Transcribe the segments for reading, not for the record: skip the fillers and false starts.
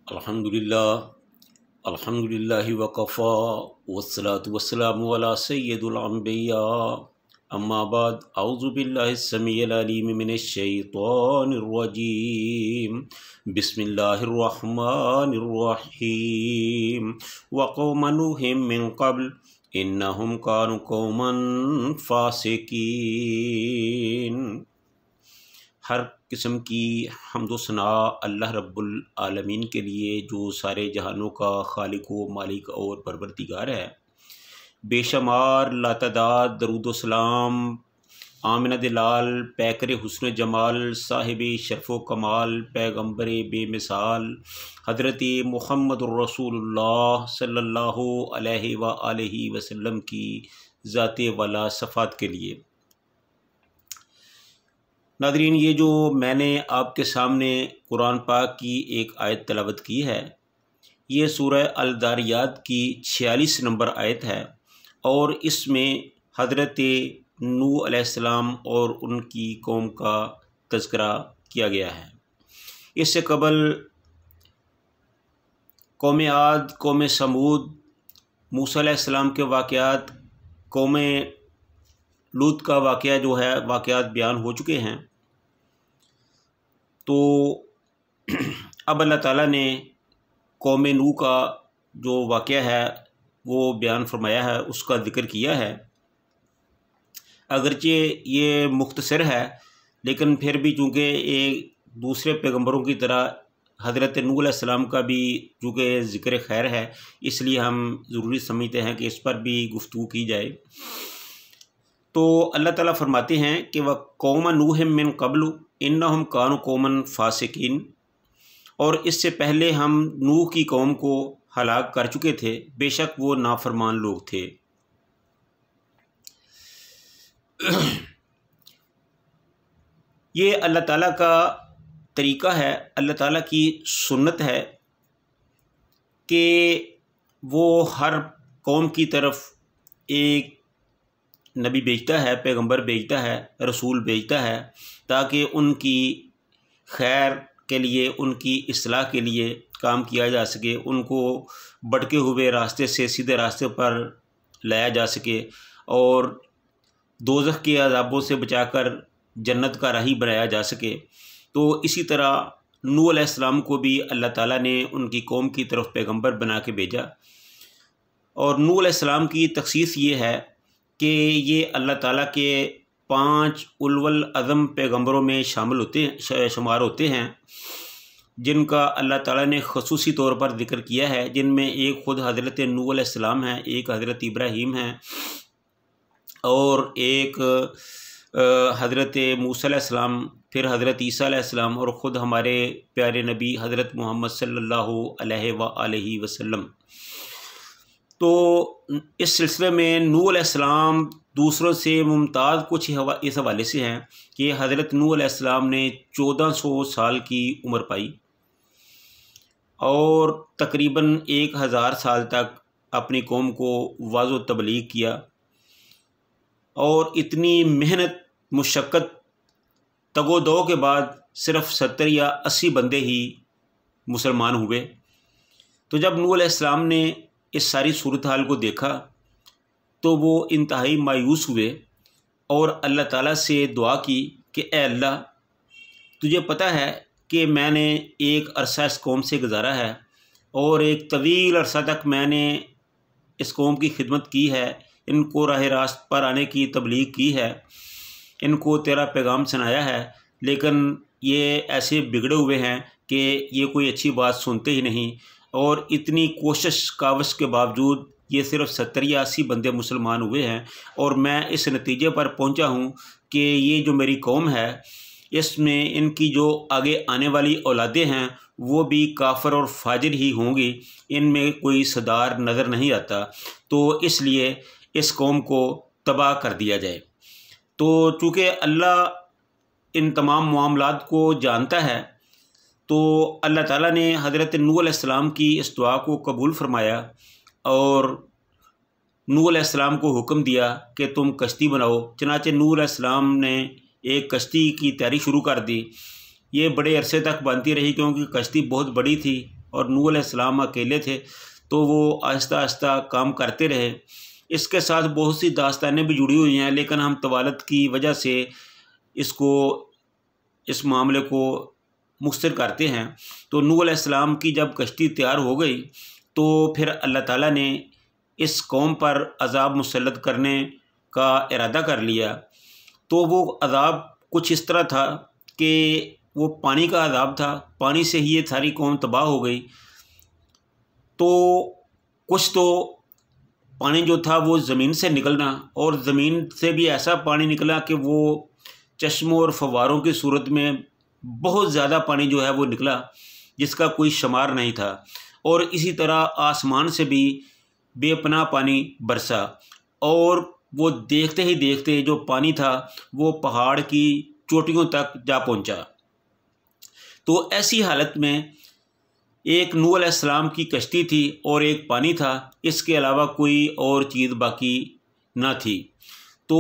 अल्हम्दुलिल्लाहि वकफ़ा वस्सलातु वस्सलामु अला सय्यिदिल अंबिया अम्मा बाद औज़ु बिल्लाहि समीइल अलीम मिनश शैतानिर रजीम बिस्मिल्लाहिर रहमानिर रहीम व क़ौम नूहिम मिन क़ब्ल इन्नहुम कानू क़ौमन फ़ासिकीन। हर किस्म की हम्दो सना अल्लाह रब्बुल आलमीन के लिए जो सारे जहानों का खालिक व मालिक और परवरदिगार है। बेशुमार लातादाद दरूद सलाम आमिना दिलाल पैकर हुस्न जमाल साहिब शरफ़ो कमाल पैगम्बर बेमिसाल हज़रत मुहम्मदुर रसूलुल्लाह सल्लल्लाहु अलैहि व आलिहि वसल्लम की ज़ाते वाला सफ़ात के लिए। नादरीन, ये जो मैंने आपके सामने कुरान पाक की एक आयत तलावत की है, ये सूरह अल-दारियात की 46 नंबर आयत है और इसमें हज़रत नूह अलैहिस्सलाम और उनकी कौम का तज़किरा किया गया है। इससे कबल कौम आद, कौम समूद, मूसा अलैहिस्सलाम के वाक़यात, कौम लूत का वाक़या जो है वाक़यात बयान हो चुके हैं। तो अब अल्लाह ताला ने कौम नूह का जो वाक़या है वो बयान फरमाया है, उसका ज़िक्र किया है। अगरचे ये मुख्तसर है लेकिन फिर भी चूँकि एक दूसरे पैगंबरों की तरह हज़रत नूह अलैहिस्सलाम का भी चूँकि ज़िक्र खैर है, इसलिए हम ज़रूरी समझते हैं कि इस पर भी गुफ्तगू की जाए। तो अल्लाह ताला फरमाते हैं कि वह कौम नूह मिन क़ब्ल इन्नहुम कानू कौमन फ़ासिकीन, और इससे पहले हम नूह की कौम को हलाक कर चुके थे, बेशक वो नाफरमान लोग थे। ये अल्लाह ताला का तरीक़ा है, अल्लाह ताला की सुन्नत है कि वो हर कौम की तरफ एक नबी भेजता है, पैगंबर भेजता है, रसूल भेजता है, ताकि उनकी खैर के लिए, उनकी इस्लाह के लिए काम किया जा सके, उनको भटके हुए रास्ते से सीधे रास्ते पर लाया जा सके और दोज़ख के अज़ाबों से बचाकर जन्नत का राही बनाया जा सके। तो इसी तरह नूह अलैहिस्सलाम को भी अल्लाह ताला ने उनकी कौम की तरफ पैगंबर बना के भेजा। और नूह अलैहिस्सलाम की तख़सीस ये है कि ये अल्लाह ताला के 5 उलुल अज़म पैगंबरों में शामिल होते हैं, शुमार होते हैं, जिनका अल्लाह ताला ने ख़ुसूसी तौर पर ज़िक्र किया है, जिनमें एक ख़ुद हज़रत नूह अलैहिस्सलाम है, एक हज़रत इब्राहीम है और एक हज़रत मूसा अलैहिस्सलाम, फिर हज़रत ईसा अलैहिस्सलाम और ख़ुद हमारे प्यारे नबी हज़रत मोहम्मद सल्लल्लाहु अलैहि व आलिहि वसल्लम। तो इस सिलसिले में नूह अलैहिस्सलाम दूसरों से मुमताज़ कुछ इस हवाले से हैं कि हज़रत नूह अलैहिस्सलाम ने 1400 साल की उम्र पाई और तकरीबन 1000 साल तक अपनी कौम को वाज़ो तबलीग किया और इतनी मेहनत मुशक्क़त तगो-दो के बाद सिर्फ़ 70 या 80 बंदे ही मुसलमान हुए। तो जब नूह अलैहिस्सलाम ने इस सारी सूरत हाल को देखा तो वो इंतहाई मायूस हुए और अल्लाह ताला से दुआ की कि ए अल्लाह, तुझे पता है कि मैंने एक अरसा इस कौम से गुजारा है और एक तवील अरसा तक मैंने इस कौम की खिदमत की है, इनको राह रास्त पर आने की तबलीग की है, इनको तेरा पैगाम सुनाया है, लेकिन ये ऐसे बिगड़े हुए हैं कि ये कोई अच्छी बात सुनते ही नहीं और इतनी कोशिश कावश के बावजूद ये सिर्फ़ 70 या 80 बंदे मुसलमान हुए हैं। और मैं इस नतीजे पर पहुंचा हूँ कि ये जो मेरी कौम है, इसमें इनकी जो आगे आने वाली औलादें हैं वो भी काफिर और फाजिर ही होंगी, इनमें कोई सदार नज़र नहीं आता, तो इसलिए इस कौम को तबाह कर दिया जाए। तो चूँकि अल्लाह इन तमाम मामलात को जानता है, तो अल्लाह ताला ने हज़रत नूह अलैहिस्सलाम की इस दुआ को कबूल फरमाया और नूह अलैहिस्सलाम को हुक्म दिया कि तुम कश्ती बनाओ। चनाचे नूह अलैहिस्सलाम ने एक कश्ती की तैयारी शुरू कर दी। ये बड़े अरसे तक बनती रही क्योंकि कश्ती बहुत बड़ी थी और नूह अलैहिस्सलाम अकेले थे, तो वो आहिस्ता आहिस्ता काम करते रहे। इसके साथ बहुत सी दास्तानें भी जुड़ी हुई हैं, लेकिन हम तवालत की वजह से इस मामले को मुख्तसर करते हैं। तो नूह अलैहिस्सलाम की जब कश्ती तैयार हो गई तो फिर अल्लाह ताला ने इस कौम पर अज़ाब मुसल्लत करने का इरादा कर लिया। तो वो अज़ाब कुछ इस तरह था कि वो पानी का अज़ाब था, पानी से ही ये सारी कौम तबाह हो गई। तो कुछ तो पानी जो था वो ज़मीन से निकलना, और ज़मीन से भी ऐसा पानी निकला कि वो चश्मों और फव्वारों की सूरत में बहुत ज़्यादा पानी जो है वो निकला, जिसका कोई शुमार नहीं था। और इसी तरह आसमान से भी बेपनाह पानी बरसा, और वो देखते ही देखते जो पानी था वो पहाड़ की चोटियों तक जा पहुंचा। तो ऐसी हालत में एक नूह अलैहिस्सलाम की कश्ती थी और एक पानी था, इसके अलावा कोई और चीज़ बाकी ना थी। तो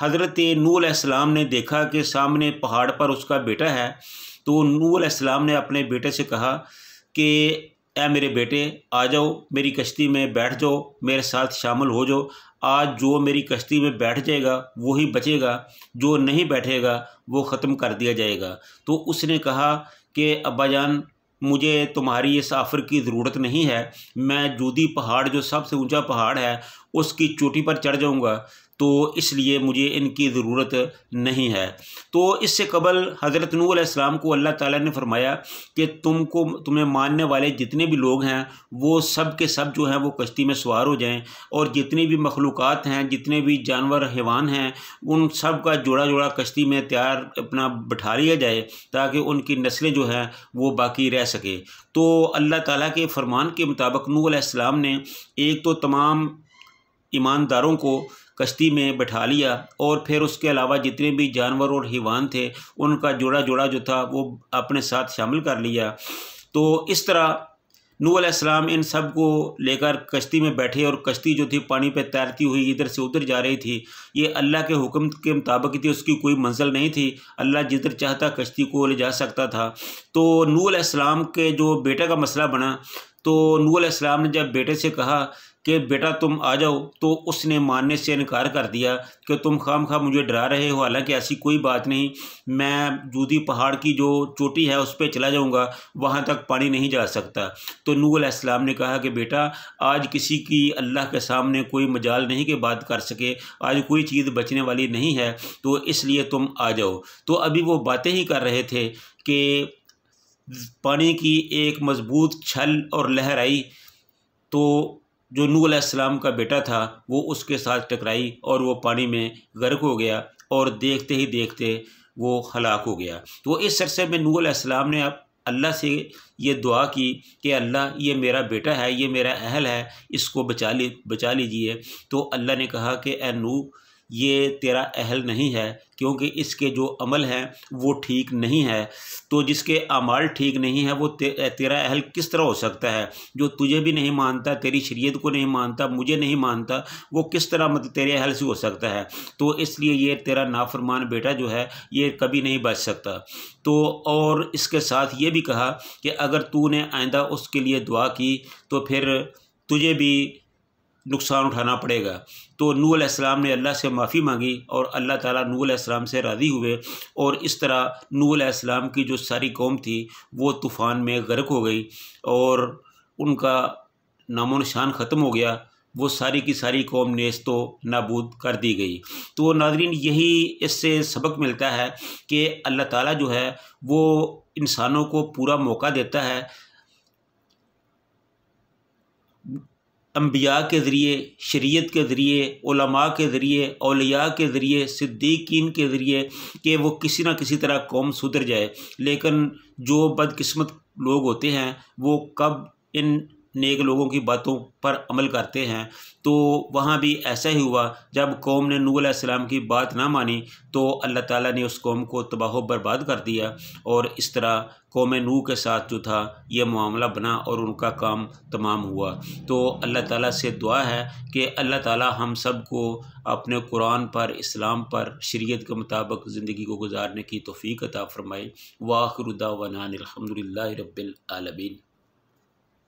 हज़रत नूह अलैहिस्सलाम ने देखा कि सामने पहाड़ पर उसका बेटा है। तो नूह अलैहिस्सलाम ने अपने बेटे से कहा कि ऐ मेरे बेटे, आ जाओ, मेरी कश्ती में बैठ जाओ, मेरे साथ शामिल हो जाओ। आज जो मेरी कश्ती में बैठ जाएगा वही बचेगा, जो नहीं बैठेगा वो ख़त्म कर दिया जाएगा। तो उसने कहा कि अब्बा जान, मुझे तुम्हारी इस ऑफ़र की ज़रूरत नहीं है, मैं जूदी पहाड़ जो सबसे ऊंचा पहाड़ है उसकी चोटी पर चढ़ जाऊंगा, तो इसलिए मुझे इनकी ज़रूरत नहीं है। तो इससे कबल हज़रत नूह अलैहिस्सलाम को अल्लाह ताला ने फरमाया कि तुम्हें मानने वाले जितने भी लोग हैं वो सब के सब जो हैं वो कश्ती में सवार हो जाएं, और जितनी भी मखलूक़ात हैं, जितने भी जानवर हैवान हैं, उन सब का जोड़ा जोड़ा कश्ती में तैयार अपना बिठा लिया जाए, ताकि उनकी नस्लें जो हैं वो बाकी रह सके। तो अल्लाह ताला के फरमान के मुताबिक नूह अलैहिस्सलाम ने एक तो तमाम ईमानदारों को कश्ती में बैठा लिया, और फिर उसके अलावा जितने भी जानवर और हैवान थे उनका जोड़ा जोड़ा जो था वो अपने साथ शामिल कर लिया। तो इस तरह नूह अलैहिस्सलाम इन सब को लेकर कश्ती में बैठे, और कश्ती जो थी पानी पे तैरती हुई इधर से उधर जा रही थी। ये अल्लाह के हुक्म के मुताबिक थी, उसकी कोई मंजिल नहीं थी, अल्लाह जिधर चाहता कश्ती को ले जा सकता था। तो नूह अलैहिस्सलाम के जो बेटे का मसला बना, तो नूह अलैहिस्सलाम ने जब बेटे से कहा कि बेटा तुम आ जाओ, तो उसने मानने से इनकार कर दिया कि तुम खामखा मुझे डरा रहे हो, हालांकि ऐसी कोई बात नहीं, मैं जूदी पहाड़ की जो चोटी है उस पर चला जाऊंगा, वहां तक पानी नहीं जा सकता। तो नूह अलैहिस्सलाम ने कहा कि बेटा, आज किसी की अल्लाह के सामने कोई मजाल नहीं कि बात कर सके, आज कोई चीज़ बचने वाली नहीं है, तो इसलिए तुम आ जाओ। तो अभी वो बातें ही कर रहे थे कि पानी की एक मजबूत छल और लहर आई, तो जो नूह अलैहिस्सलाम का बेटा था वो उसके साथ टकराई और वो पानी में गर्क हो गया, और देखते ही देखते वो हलाक हो गया। तो इस अरसे में नूह अलैहिस्सलाम ने अब अल्लाह से ये दुआ की कि अल्लाह, ये मेरा बेटा है, ये मेरा अहल है, इसको बचा लीजिए। तो अल्लाह ने कहा कि ए नूह, ये तेरा अहल नहीं है, क्योंकि इसके जो अमल हैं वो ठीक नहीं है। तो जिसके अमाल ठीक नहीं है वो तेरा अहल किस तरह हो सकता है? जो तुझे भी नहीं मानता, तेरी शरीयत को नहीं मानता, मुझे नहीं मानता, वो किस तरह मतलब तेरे अहल से हो सकता है? तो इसलिए ये तेरा नाफरमान बेटा जो है ये कभी नहीं बच सकता। तो और इसके साथ ये भी कहा कि अगर तूने आइंदा उसके लिए दुआ की तो फिर तुझे भी नुकसान उठाना पड़ेगा। तो नूह अलैहिस्सलाम ने अल्लाह से माफ़ी मांगी, और अल्लाह ताला नूह अलैहिस्सलाम से राज़ी हुए, और इस तरह नूह अलैहिस्सलाम की जो सारी कौम थी वो तूफ़ान में गर्क हो गई, और उनका नामो निशान ख़त्म हो गया। वो सारी की सारी कौम नेस्तो नाबूद कर दी गई। तो नाज़रीन, यही इससे सबक मिलता है कि अल्लाह ताला जो है वो इंसानों को पूरा मौका देता है, अंबिया के ज़रिए, शरीयत के ज़रिए, उलमा के ज़रिए, औलिया के ज़रिए, सिद्दीकीन के ज़रिए, कि वो किसी न किसी तरह कौम सुधर जाए। लेकिन जो बदकिस्मत लोग होते हैं वो कब इन नेक लोगों की बातों पर अमल करते हैं। तो वहाँ भी ऐसा ही हुआ, जब कौम ने नूह अलैहिस्सलाम की बात ना मानी तो अल्लाह ताला ने उस कौम को तबाह बर्बाद कर दिया, और इस तरह कौम नूह के साथ जो था ये मामला बना और उनका काम तमाम हुआ। तो अल्लाह ताला से दुआ है कि अल्लाह ताला हम सब को अपने कुरान पर, इस्लाम पर, शरीयत के मुताबिक ज़िंदगी को गुजारने की तौफ़ीक अता फ़रमाए। व आखिरु दावाना अनिल हम्दुलिल्लाहि रब्बिल आलमीन।